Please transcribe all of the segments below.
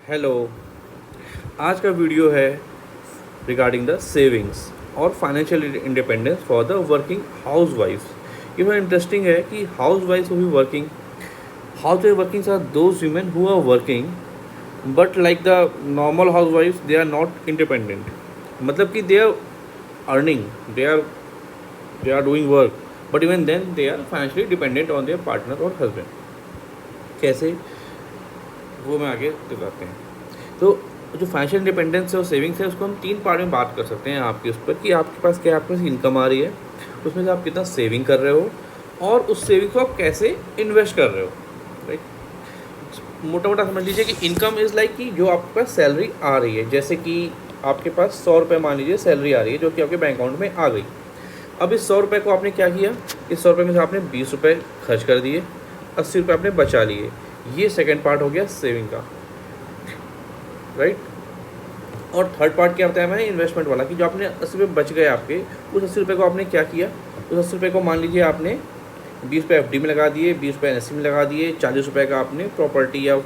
Hello. आज का video है रिगार्डिंग द सेविंग्स और financial independence for the working house wives. ये बहुत इंटरेस्टिंग है कि हाउस वाइफ्स भी working, house wife working are those women who are working but like the normal house wives they are not independent. मतलब कि they are earning, they are doing work, but even then they are financially dependent on their partner और husband. कैसे, वो मैं आगे दिखाते हैं। तो जो फाइनेंशियल इंडिपेंडेंस है और सेविंग्स है उसको हम 3 पार्ट में बात कर सकते हैं आपके उस पर कि आपके पास क्या, आपके पास इनकम आ रही है, उसमें से आप कितना सेविंग कर रहे हो और उस सेविंग को आप कैसे इन्वेस्ट कर रहे हो। राइट, मोटा मोटा समझ लीजिए कि इनकम इज़ लाइक कि जो आपके पास सैलरी आ रही है, जैसे कि आपके पास 100 रुपये मान लीजिए सैलरी आ रही है जो कि आपके बैंक अकाउंट में आ गई। अब इस 100 रुपये को आपने क्या किया, इस 100 रुपये में से आपने 20 रुपये खर्च कर दिए, 80 रुपये आपने बचा लिए। ये सेकेंड पार्ट हो गया सेविंग का। राइट, और थर्ड पार्ट क्या बताया मैंने, इन्वेस्टमेंट वाला, कि जो आपने 80 रुपये बच गए आपके, उस 80 रुपये को आपने क्या किया, उस 80 रुपये को मान लीजिए आपने 20 रुपये एफ डी में लगा दिए, 20 रुपये एन में लगा दिए, 40 रुपये का आपने प्रॉपर्टी या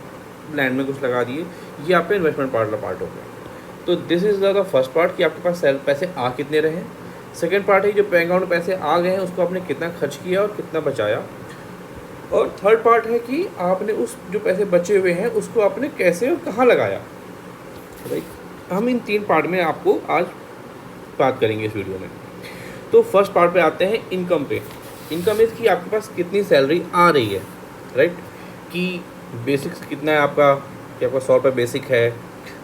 लैंड में कुछ लगा दिए। ये आपका इन्वेस्टमेंट पार्ट हो गया। तो this is the first part कि आपके पास पैसे आ कितने रहे। सेकेंड पार्ट है जो बैंक अकाउंट में पैसे आ गए हैं उसको आपने कितना खर्च किया और कितना बचाया। और थर्ड पार्ट है कि आपने उस जो पैसे बचे हुए हैं उसको आपने कैसे और कहाँ लगाया। राइट, हम इन 3 पार्ट में आपको आज बात करेंगे इस वीडियो में। तो फर्स्ट पार्ट पे आते हैं इनकम पे। इनकम इज़ कि आपके पास कितनी सैलरी आ रही है। राइट, कि बेसिक्स कितना है आपका, कि आपका 100 रुपये बेसिक है,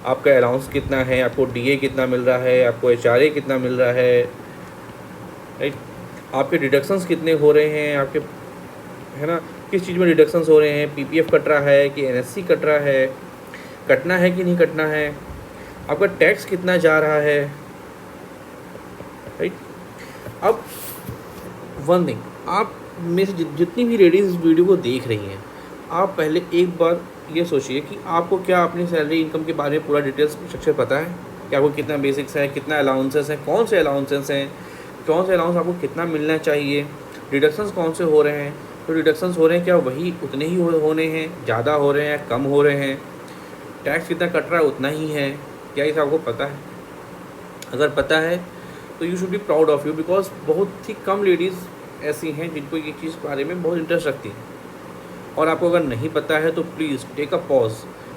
आपका अलाउंस कितना है, आपको डीए कितना मिल रहा है, आपको एचआरए कितना मिल रहा है। राइट, आपके डिडक्शंस कितने हो रहे हैं, आपके, है ना, किस चीज़ में डिडक्शंस हो रहे हैं, पीपीएफ कट रहा है कि एनएससी कट रहा है, कटना है कि नहीं कटना है, आपका टैक्स कितना जा रहा है। राइट, अब वन थिंग, आप में से जितनी भी लेडीज़ इस वीडियो को देख रही हैं, आप पहले एक बार ये सोचिए कि आपको क्या अपनी सैलरी इनकम के बारे में पूरा डिटेल्स स्ट्रक्चर पता है कि आपको कितना बेसिक्स है, कितना अलाउंसेस है, कौन से अलाउंसेस हैं, कौन से अलाउंस आपको कितना मिलना चाहिए, डिडक्शंस कौन से हो रहे हैं, तो डिडक्शंस हो रहे हैं क्या वही उतने ही होने हैं, ज़्यादा हो रहे हैं, कम हो रहे हैं, टैक्स कितना कट रहा है उतना ही है, क्या इसे आपको पता है। अगर पता है तो you should be proud of you, because बहुत ही कम लेडीज़ ऐसी हैं जिनको ये चीज़ के बारे में बहुत इंटरेस्ट रखती हैं। और आपको अगर नहीं पता है तो please take a pause,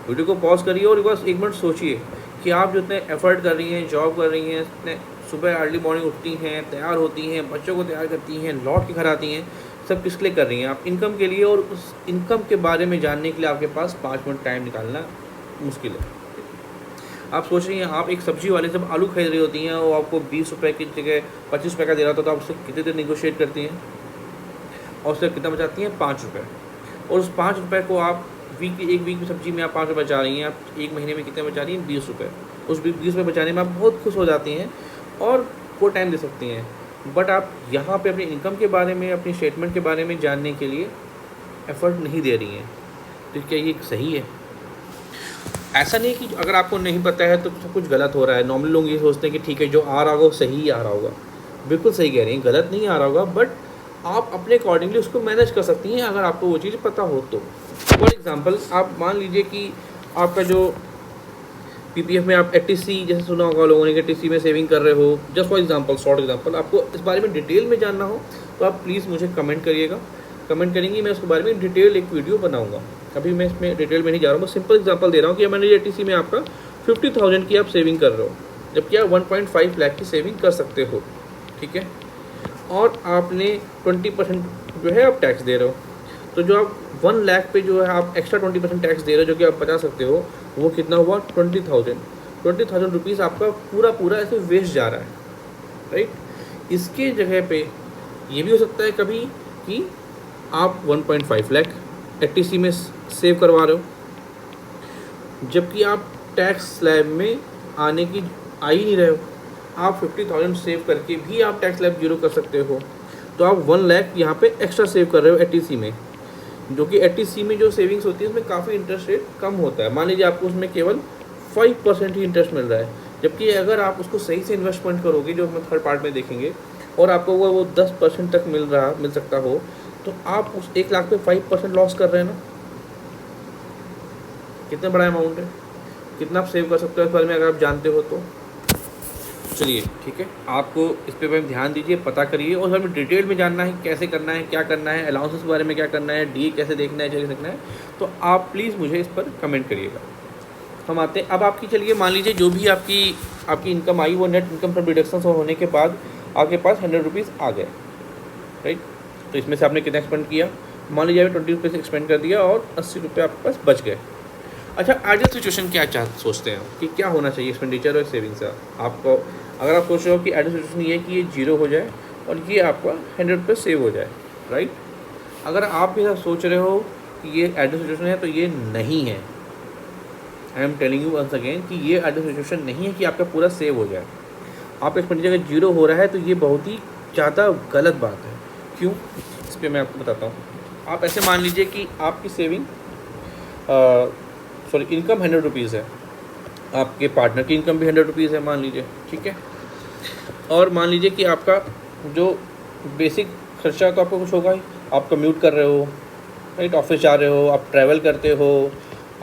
video को पॉज करिए और बस 1 मिनट सोचिए कि आप जो इतने एफर्ट कर रही हैं, जॉब कर रही हैं, इतने सुबह अर्ली मॉर्निंग उठती हैं, तैयार होती हैं, बच्चों को तैयार करती हैं, लौट के घर आती हैं, सब किस लिए कर रही हैं आप, इनकम के लिए। और उस इनकम के बारे में जानने के लिए आपके पास 5 मिनट टाइम निकालना मुश्किल है। आप सोच रही हैं, आप एक सब्जी वाले जब आलू खरीद रही होती हैं वो आपको 20 रुपये की जगह 25 रुपये का दे रहा था, तो आप उससे कितने देर निगोशिएट करती हैं और उससे कितना बचाती हैं, 5 रुपये। और उस 5 रुपये को आप एक वीक की सब्जी में आप 5 रुपये बचा रही हैं, आप 1 महीने में कितने बचा रही हैं, 20 रुपये। उस 20 रुपये बचाने में आप बहुत खुश हो जाती हैं और वो टाइम दे सकती हैं। बट आप यहाँ पे अपनी इनकम के बारे में, अपनी स्टेटमेंट के बारे में जानने के लिए एफर्ट नहीं दे रही हैं। तो क्या ये सही है? ऐसा नहीं कि अगर आपको नहीं पता है तो सब कुछ गलत हो रहा है। नॉर्मली लोग ये सोचते हैं कि ठीक है जो आ रहा होगा वो सही ही आ रहा होगा। बिल्कुल सही कह रही हैं, गलत नहीं आ रहा होगा, बट आप अपने अकॉर्डिंगली उसको मैनेज कर सकती हैं अगर आपको वो चीज़ पता हो तो। फॉर एग्ज़ाम्पल, आप मान लीजिए कि आपका जो पीपीएफ में आप 80C जैसे सुना होगा लोगों ने, 80C में सेविंग कर रहे हो। Just for example, short example, आपको इस बारे में डिटेल में जानना हो तो आप प्लीज़ मुझे कमेंट करिएगा। कमेंट करेंगी, मैं उसके बारे में डिटेल एक वीडियो बनाऊंगा। अभी मैं इसमें डिटेल में नहीं जा रहा हूँ, मैं सिंपल एग्जांपल दे रहा हूँ कि मैंने 80C में आपका 50,000 की आप सेविंग कर रहे हो, जबकि आप 1.5 लाख की सेविंग कर सकते हो। ठीक है, और आपने 20% जो है आप टैक्स दे रहे हो, तो जो आप 1 लाख पे जो है आप एक्स्ट्रा 20% टैक्स दे रहे हो, जो कि आप बचा सकते हो, वो कितना हुआ, 20,000 रुपीज़ आपका पूरा ऐसे वेस्ट जा रहा है। राइट, इसके जगह पे ये भी हो सकता है कभी कि आप 1.5 लाख 80C में सेव करवा रहे हो, जबकि आप टैक्स स्लैब में आने की आ ही नहीं रहे हो। आप 50,000 सेव करके भी आप टैक्स स्लैब 0 कर सकते हो, तो आप 1 लाख यहाँ पे एक्स्ट्रा सेव कर रहे हो 80C में, जो कि 80C में जो सेविंग्स होती है उसमें काफ़ी इंटरेस्ट रेट कम होता है। मान लीजिए आपको उसमें केवल 5% ही इंटरेस्ट मिल रहा है, जबकि अगर आप उसको सही से इन्वेस्टमेंट करोगे, जो हम थर्ड पार्ट में देखेंगे, और आपको वो 10% तक मिल सकता हो, तो आप उस 1 लाख पे 5% लॉस कर रहे हैं ना। कितना बड़ा अमाउंट है। कितना आप सेव कर सकते हो इस बारे में अगर आप जानते हो तो चलिए ठीक है, आपको इस पे में ध्यान दीजिए, पता करिए, और हमें डिटेल में जानना है कैसे करना है, क्या करना है, अलाउंसेस के बारे में क्या करना है, डी कैसे देखना है, कैसे देखना है, तो आप प्लीज़ मुझे इस पर कमेंट करिएगा। हम आते हैं अब आपकी, चलिए मान लीजिए जो भी आपकी इनकम आई वो नेट इनकम फ्रॉम डिडक्शन होने के बाद आपके पास 100 रुपीज़ आ गए, राइट। तो इसमें से आपने कितना एक्सपेंड किया, मान लीजिए आपने 20 रुपये एक्सपेंड कर दिया और 80 रुपये आपके पास बच गए। अच्छा, आइडियल सिचुएशन क्या सोचते हैं कि क्या होना चाहिए एक्सपेंडिचर और सेविंग्स का आपको, अगर आप सोच रहे हो कि आइडियल सिचुएशन ये है कि ये 0 हो जाए और ये आपका 100 रुपये सेव हो जाए, राइट। अगर आप भी सोच रहे हो कि ये आइडियल सिचुएशन है तो ये नहीं है। I am telling you once again कि ये आइडियल सिचुएशन नहीं है कि आपका पूरा सेव हो जाए। आपका एक्सपेंडिचर अगर 0 हो रहा है तो ये बहुत ही ज़्यादा गलत बात है। क्यों, इस पर मैं आपको बताता हूँ। आप ऐसे मान लीजिए कि आपकी सेविंग इनकम 100 रुपीज़ है, आपके पार्टनर की इनकम भी 100 रुपीज़ है मान लीजिए, ठीक है। और मान लीजिए कि आपका जो बेसिक खर्चा तो आपको कुछ होगा ही, आप कम्यूट कर रहे हो, राइट, ऑफिस जा रहे हो, आप ट्रैवल करते हो,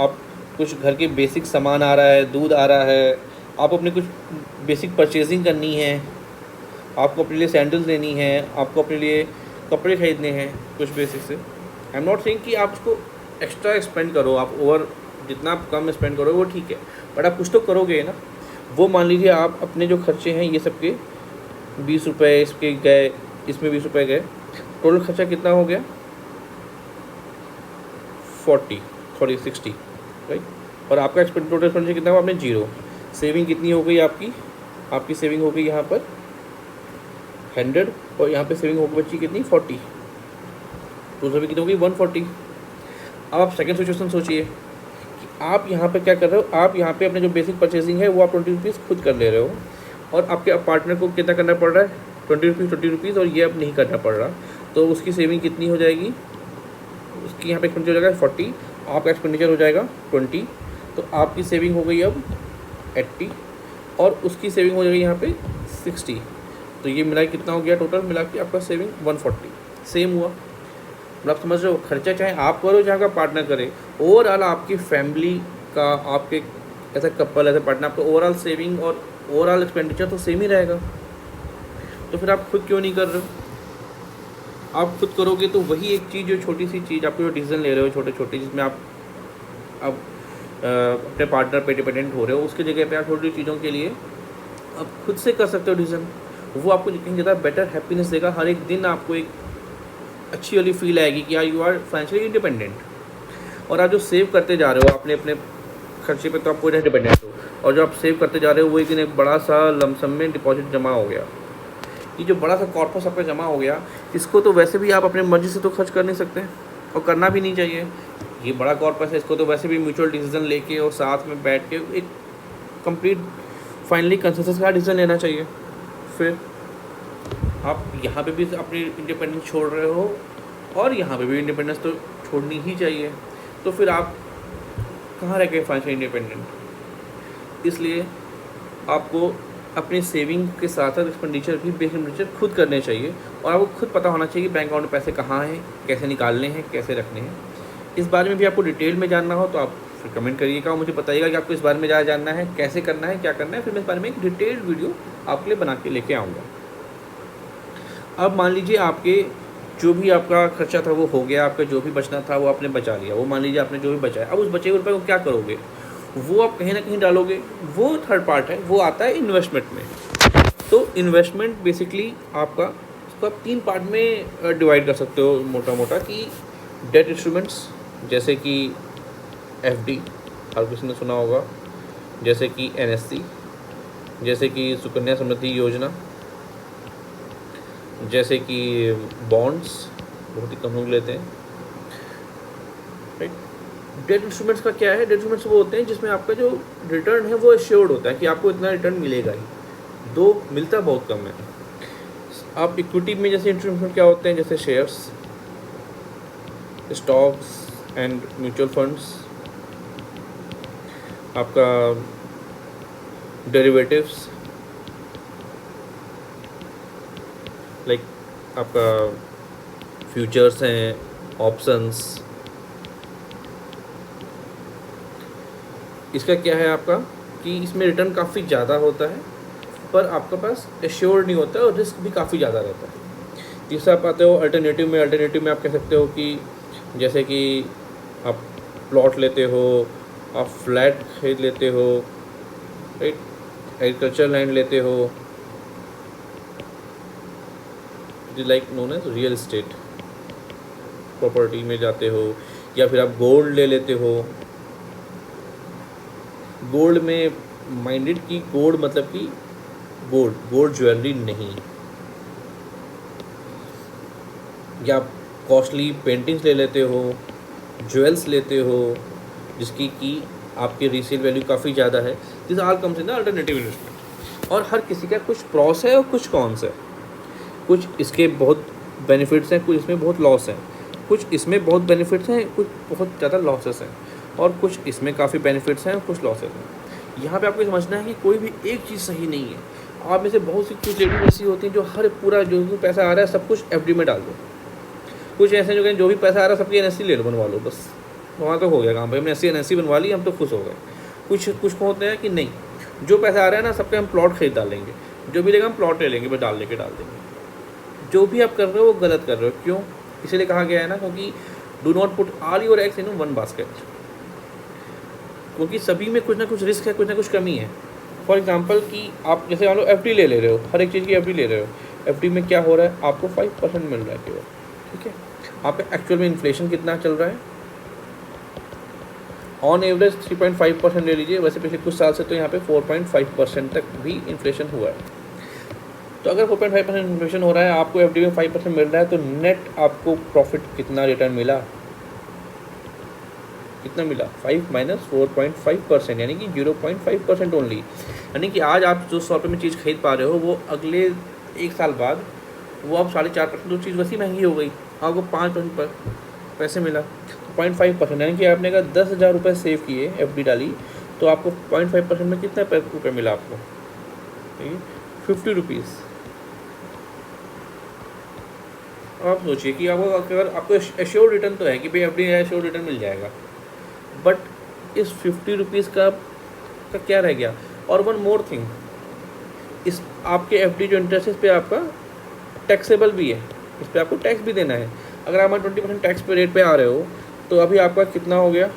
आप कुछ घर के बेसिक सामान आ रहा है, दूध आ रहा है, आप अपने कुछ बेसिक परचेजिंग करनी है, आपको अपने लिए सैंडल्स लेनी है, आपको अपने लिए कपड़े खरीदने हैं, कुछ बेसिक से। आई एम नॉट सेइंग कि आप उसको एक्स्ट्रा स्पेंड करो, आप ओवर जितना आप कम स्पेंड करो वो ठीक है, बट आप कुछ तो करोगे ना। वो मान लीजिए आप अपने जो खर्चे हैं ये सबके 20 रुपये इसके गए, इसमें 20 रुपये गए, टोटल खर्चा कितना हो गया 60, राइट। और आपका टोटल एक्सपेंडिचर कितना हुआ, आपने 0। सेविंग कितनी हो गई आपकी सेविंग हो गई यहाँ पर 100 और यहाँ पे सेविंग हो गई बच्ची कितनी 40, तो सभी कितनी हो गई 140। अब आप सेकेंड सिचुएशन सोचिए कि आप यहाँ पे क्या कर रहे हो, आप यहाँ पे अपने जो बेसिक परचेजिंग है वो आप 20 रुपीज़ खुद कर ले रहे हो और आपके पार्टनर को कितना करना पड़ रहा है 20 रुपीज़ और ये अब नहीं करना पड़ रहा, तो उसकी सेविंग कितनी हो जाएगी, उसकी यहाँ पे एक्सपेंडिचर हो जाएगा 40, आपका एक्सपेंडिचर हो जाएगा 20, तो आपकी सेविंग हो गई अब 80 और उसकी सेविंग हो जाएगी यहाँ पे 60, तो ये मिला कितना हो गया टोटल मिला के आपका सेविंग 140। सेम हुआ, मतलब आप समझ रहे हो, खर्चा चाहे आप करो चाहे आपका पार्टनर करे, ओवरऑल आपकी फैमिली का, आपके ऐसा कपल ऐसे पार्टनर, आपका ओवरऑल सेविंग और ओवरऑल एक्सपेंडिचर तो सेम ही रहेगा। तो फिर आप खुद क्यों नहीं कर रहे हो, आप खुद करोगे तो वही एक चीज़, जो छोटी सी चीज़ आपको जो डिसीजन ले रहे हो छोटे छोटे, जिसमें आप अब अपने पार्टनर पे डिपेंडेंट हो रहे हो, उसकी जगह पे आप छोटी चीज़ों के लिए आप खुद से कर सकते हो डिसीजन। वो आपको कहीं ज़्यादा बेटर हैप्पीनेस देगा, हर एक दिन आपको एक अच्छी वाली फील आएगी कि यार यू आर फाइनेंशियली इंडिपेंडेंट। और आप जो सेव करते जा रहे हो अपने अपने खर्चे पे, तो आप पूरे डिपेंडेंट हो, और जो आप सेव करते जा रहे हो वो एक दिन एक बड़ा सा लमसम में डिपॉजिट जमा हो गया। ये जो बड़ा सा कॉर्पस आपका जमा हो गया, इसको तो वैसे भी आप अपने मर्जी से तो खर्च कर नहीं सकते और करना भी नहीं चाहिए। ये बड़ा कॉर्पस है, इसको तो वैसे भी म्यूचुअल डिसीजन लेके और साथ में बैठ के एक कंप्लीट फाइनली कंसेंसस का डिसीजन लेना चाहिए। फिर आप यहाँ पे भी अपनी इंडिपेंडेंस छोड़ रहे हो और यहाँ पे भी इंडिपेंडेंस तो छोड़नी ही चाहिए, तो फिर आप कहाँ रह गए फाइनेंशियल इंडिपेंडेंट। इसलिए आपको अपने सेविंग के साथ साथ एक्सपेंडिचर भी बेसिक एक्सपेंडिचर खुद करने चाहिए, और आपको खुद पता होना चाहिए बैंक अकाउंट में पैसे कहाँ हैं, कैसे निकालने हैं, कैसे रखने हैं। इस बारे में भी आपको डिटेल में जानना हो तो आप फिर कमेंट करिएगा, मुझे बताइएगा कि आपको इस बारे में ज़्यादा जानना है, कैसे करना है, क्या करना है, फिर मैं इस बारे में एक डिटेल्ड वीडियो आपके लिए बना के लेके आऊँगा। अब मान लीजिए आपके जो भी आपका खर्चा था वो हो गया, आपका जो भी बचना था वो आपने बचा लिया, वो मान लीजिए आपने जो भी बचाया, अब उस बचे हुए रुपये को क्या करोगे, वो आप कहीं ना कहीं डालोगे, वो थर्ड पार्ट है, वो आता है इन्वेस्टमेंट में। तो इन्वेस्टमेंट बेसिकली आपका, उसको आप 3 पार्ट में डिवाइड कर सकते हो मोटा मोटा, कि डेट इंस्ट्रूमेंट्स जैसे कि एफडी, हर किसी ने सुना होगा, जैसे कि एनएससी, जैसे कि सुकन्या समृद्धि योजना, जैसे कि बॉन्ड्स, बहुत ही कम लोग लेते हैं, राइट। डेट इंस्ट्रूमेंट्स का क्या है, डेट इंस्ट्रूमेंट्स वो होते हैं जिसमें आपका जो रिटर्न है वो एश्योर्ड होता है कि आपको इतना रिटर्न मिलेगा ही, दो मिलता बहुत कम है। आप इक्विटी में जैसे इंस्ट्रूमेंट क्या होते हैं, जैसे shares, stocks and mutual funds, आपका डेरिवेटिव्स लाइक आपका फ्यूचर्स हैं, ऑप्शंस, इसका क्या है आपका कि इसमें रिटर्न काफ़ी ज़्यादा होता है, पर आपके पास एश्योर्ड नहीं होता और रिस्क भी काफ़ी ज़्यादा रहता है। तीसरा आप आते हो अल्टरनेटिव में आप कह सकते हो कि जैसे कि आप प्लॉट लेते हो, आप फ्लैट खरीद लेते हो, राइट, एग्रीकल्चर लैंड लेते हो, like known as real estate property में जाते हो, या फिर आप गोल्ड ले लेते हो। गोल्ड में माइंडेड की गोल्ड मतलब कि गोल्ड ज्वेलरी नहीं, या आप कॉस्टली पेंटिंग्स ले लेते हो, ज्वेल्स लेते हो जिसकी कि आपकी रीसेल वैल्यू काफ़ी ज़्यादा है। This all comes in the alternative investment. और हर किसी का कुछ प्रॉस है और कुछ कॉन्स है। कुछ इसके बहुत बेनिफिट्स हैं, कुछ इसमें बहुत लॉस हैं। कुछ इसमें बहुत बेनिफिट्स हैं, कुछ बहुत ज़्यादा लॉसेस हैं, और कुछ इसमें काफ़ी बेनिफिट्स हैं और कुछ लॉसेस हैं। यहाँ पे आपको समझना है कि कोई भी एक चीज़ सही नहीं है। आप में से बहुत सी कुछ लेडीज ऐसी होती हैं जो हर पूरा जो भी पैसा आ रहा है सब कुछ एफडी में डाल दो। कुछ ऐसे जो कहें जो भी पैसा आ रहा है सबकी एनएससी ले लो, बनवा लो, बस वहाँ तो हो गया काम भाई, हमने एनएससी बनवा ली, हम तो खुश हो गए। कुछ होते हैं कि नहीं, जो पैसा आ रहा है ना सबके हम प्लॉट खरीद डालेंगे, जो भी लेगा हम प्लॉट ले लेंगे, बस डाल देंगे। जो भी आप कर रहे हो वो गलत कर रहे हो। क्यों? इसीलिए कहा गया है ना, क्योंकि do not put all your eggs in one basket, क्योंकि सभी में कुछ ना कुछ रिस्क है, कुछ ना कुछ कमी है। फॉर एग्जांपल कि आप जैसे मान लो एफडी ले रहे हो, हर एक चीज़ की एफडी ले रहे हो, एफडी में क्या हो रहा है, आपको 5% मिल रहा है केवल, ठीक है। आप एक्चुअल में इन्फ्लेशन कितना चल रहा है, ऑन एवरेज 3.5% ले लीजिए। वैसे पिछले कुछ साल से तो यहाँ पे 4.5% तक भी इन्फ्लेशन हुआ है। तो अगर 4.5% इन्फ्लेशन हो रहा है, आपको एफडी में 5% मिल रहा है, तो नेट आपको प्रॉफिट कितना रिटर्न मिला, कितना मिला, 5 माइनस 4.5%, यानी कि 0.5% ओनली। यानी कि आज आप जो 100 रुपये में चीज़ खरीद पा रहे हो, वो अगले 1 साल बाद वो आप 4.5%, तो चीज़ वैसी महंगी हो गई, आपको 5% पर पैसे मिला। 0.5%, यानी कि आपने अगर 10,000 रुपये सेव किए, एफडी डाली, तो आपको 0.5% में कितना रुपये मिला आपको, 50 रुपीज़। आप सोचिए कि आपको अगर आपको एश्योर्ड रिटर्न तो है कि भाई एफडी है, एश्योर्ड रिटर्न मिल जाएगा, बट इस 50 रुपीज़ का क्या रह गया। और वन मोर थिंग, इस आपके एफडी जो इंटरेस्ट है इस पर आपका टैक्सेबल भी है, इस पर आपको टैक्स भी देना है। अगर आप 20% टैक्स पे रेट पे आ रहे हो, तो अभी आपका कितना हो गया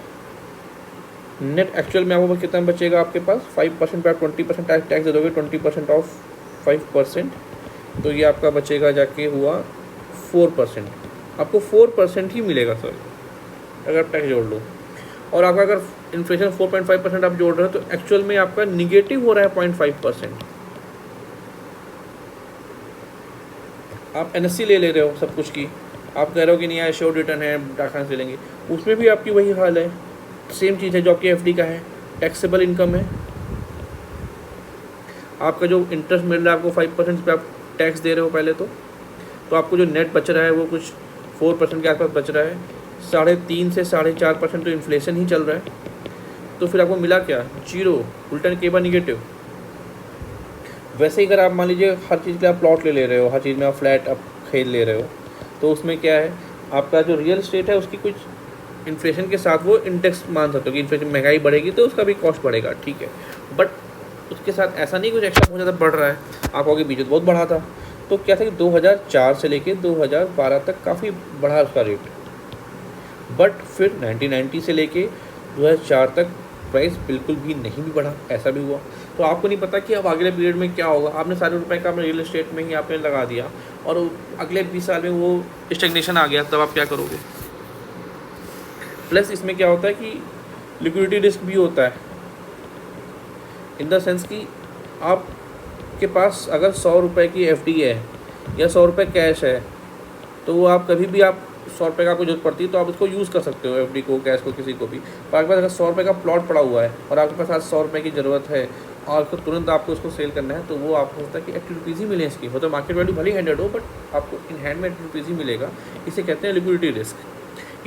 नेट, एक्चुअल में आपको कितना बचेगा आपके पास, 5% पे आप 20% टैक्स दे दोगे, 20% ऑफ 5%, तो ये आपका बचेगा जाके हुआ 4%। आपको 4% ही मिलेगा सर, अगर आप टैक्स जोड़ लो। और आपका अगर इन्फ्लेशन 4.5% आप जोड़ रहे हो, तो एक्चुअल में आपका निगेटिव हो रहा है 0.5%। आप एनएससी ले रहे हो सब कुछ की, आप कह रहे हो कि नहीं यार श्योर रिटर्न है, डाकखाने से लेंगे, उसमें भी आपकी वही हाल है, सेम चीज़ है जो आपकी एफडी का है, टैक्सेबल इनकम है। आपका जो इंटरेस्ट मिल रहा है आपको 5% पे आप टैक्स दे रहे हो पहले, तो आपको जो नेट बच रहा है वो कुछ 4% के आसपास बच रहा है। 3.5 से 4.5% तो इन्फ्लेशन ही चल रहा है, तो फिर आपको मिला क्या, जीरो, उल्टा के बार निगेटिव। वैसे ही अगर आप मान लीजिए हर चीज़ के आप प्लॉट ले रहे हो, हर चीज़ में आप फ्लैट आप खरीद ले रहे हो, तो उसमें क्या है, आपका जो रियल एस्टेट है उसकी कुछ इन्फ्लेशन के साथ वो इंडेक्स मान सकते हो कि इन्फ्लेशन महंगाई बढ़ेगी तो उसका भी कॉस्ट बढ़ेगा, ठीक है। बट उसके साथ ऐसा नहीं कुछ एक्स्ट्रा बहुत ज़्यादा बढ़ रहा है। आप कहोगे बीच में बहुत बढ़ा था, तो क्या था कि 2004 से लेके 2012 तक काफ़ी बढ़ा उसका रेट, बट फिर 1990 से लेके 2004 तक प्राइस बिल्कुल भी नहीं भी बढ़ा, ऐसा भी हुआ। तो आपको नहीं पता कि अब अगले पीरियड में क्या होगा। आपने सारे रुपए का अपने रियल एस्टेट में ही आपने लगा दिया और अगले 20 साल में वो स्टेगनेशन आ गया, तब आप क्या करोगे। प्लस इसमें क्या होता है कि लिक्विडिटी रिस्क भी होता है, इन द सेंस कि आपके पास अगर 100 रुपये की एफडी है या 100 रुपये कैश है, तो वो आप कभी भी आप 100 रुपये का आपको जरूरत पड़ती है तो आप उसको यूज़ कर सकते हो, एफडी को, कैश को, किसी को भी। पर आपके पास अगर 100 रुपये का प्लॉट पड़ा हुआ है और आपके पास आज 100 रुपये की ज़रूरत है और आपको तुरंत आपको उसको सेल करना है, तो वो आपको होता है कि 80 रुपीज़ ही मिले इसकी, हो तो मार्केट वैल्यू भले 100 हो, बट आपको इन हैंड में 80 रुपीज़ ही मिलेगा। इसे कहते हैं लिक्विडिटी रिस्क।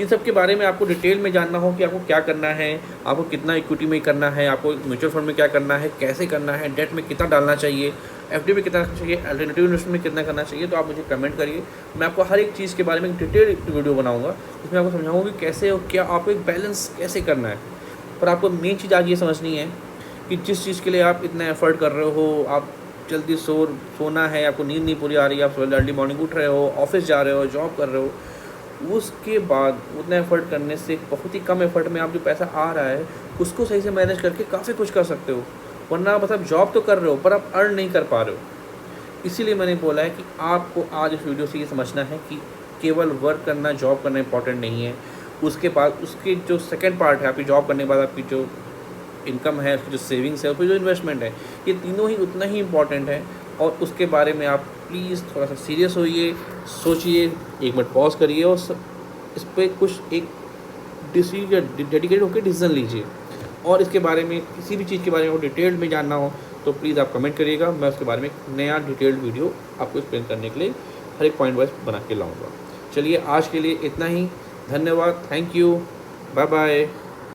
इन सब के बारे में आपको डिटेल में जानना हो कि आपको क्या करना है, आपको कितना इक्विटी में करना है, आपको म्यूचुअल फंड में क्या करना है, कैसे करना है, डेट में कितना डालना चाहिए, एफडी में कितना करना चाहिए, अल्टरनेटिव इन्वेस्टमेंट में कितना करना चाहिए, तो आप मुझे कमेंट करिए। मैं आपको हर एक चीज़ के बारे में डिटेल वीडियो बनाऊंगा, जिसमें आपको समझाऊंगा कि कैसे और क्या आपको एक बैलेंस कैसे करना है। पर आपको मेन चीज़ आज ये समझनी है कि जिस चीज़ के लिए आप इतना एफर्ट कर रहे हो, आप जल्दी सोना है, आपको नींद नहीं पूरी आ रही है, आप अर्ली मॉर्निंग उठ रहे हो, ऑफिस जा रहे हो, जॉब कर रहे हो, उसके बाद उतना एफर्ट करने से बहुत ही कम एफर्ट में आप जो पैसा आ रहा है उसको सही से मैनेज करके काफ़ी कुछ कर सकते हो। वरना बस आप जॉब तो कर रहे हो पर आप अर्न नहीं कर पा रहे हो। इसीलिए मैंने बोला है कि आपको आज इस वीडियो से ये समझना है कि केवल वर्क करना, जॉब करना इंपॉर्टेंट नहीं है। उसके बाद उसके जो सेकंड पार्ट है, आपकी जॉब करने के बाद आपकी जो इनकम है, उसकी जो सेविंग्स है, उसकी जो इन्वेस्टमेंट है, ये तीनों ही उतना ही इम्पॉर्टेंट है। और उसके बारे में आप प्लीज़ थोड़ा सा सीरियस होइए, सोचिए, 1 मिनट पॉज करिए और इस पर कुछ एक डेडिकेटेड होकर डिसीजन लीजिए। और इसके बारे में किसी भी चीज़ के बारे में डिटेल में जानना हो तो प्लीज़ आप कमेंट करिएगा, मैं उसके बारे में एक नया डिटेल्ड वीडियो आपको एक्सप्लेन करने के लिए हर एक पॉइंट वाइज बना के लाऊंगा। चलिए आज के लिए इतना ही, धन्यवाद, थैंक यू, बाय बाय।